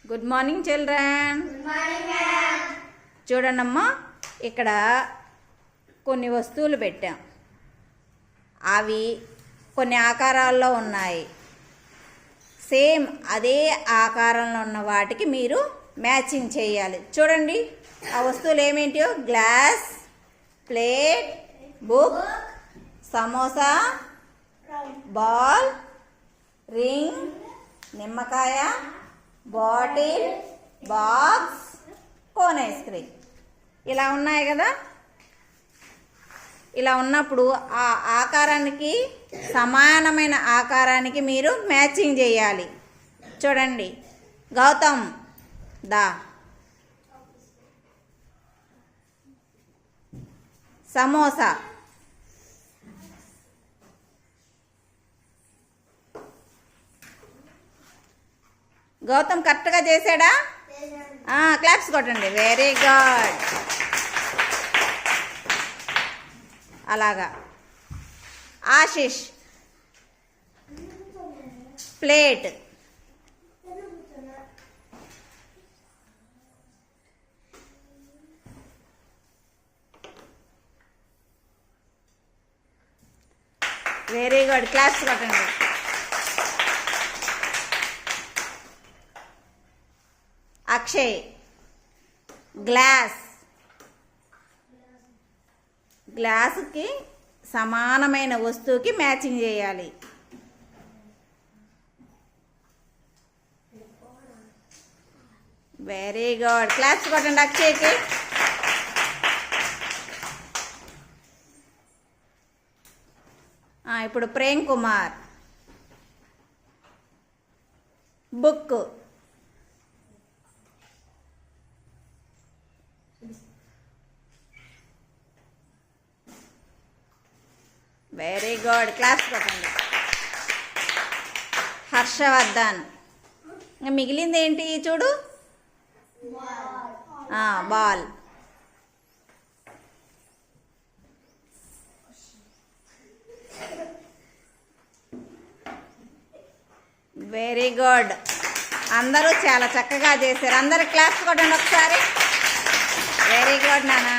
Good morning children. చూడండమ్మా, ఇక్కడ కొన్ని వస్తువులు పెట్టాం. అవి కొన్ని ఆకారాల్లో ఉన్నాయి. సేమ్ అదే ఆకారంలో ఉన్న వాటికి మీరు మ్యాచింగ్ చేయాలి. చూడండి ఆ వస్తువులు ఏమేంటో: glass, plate, book, samosa, ball, ring, నిమ్మకాయ, bottle, box, cone ice cream. ఇలా ఉన్నాయి కదా. ఇలా ఉన్నప్పుడు ఆ ఆకారానికి సమానమైన ఆకారానికి మీరు మ్యాచింగ్ చేయాలి. చూడండి, గౌతమ్ దా సమోసా, గౌతమ్ కరెక్ట్గా చేశాడా? క్లాప్స్ కొట్టండి. Very good. అలాగా. Ashish plate, very good. Claps కొట్టండి. అక్షయ్ గ్లాస్, గ్లాసుకి సమానమైన వస్తువుకి మ్యాచింగ్ చేయాలి. Very good. క్లాప్స్ కొట్టండి అక్షయ్కి. ఇప్పుడు Prem Kumar book, very good. Class కొట్టండి. హర్షవర్ధన్ మిగిలింది ఏంటి చూడు? బాల్. Very good. అందరూ చాలా చక్కగా చేశారు. అందరు క్లాస్ కొట్టండి ఒకసారి. వెరీ గుడ్ నాన్న.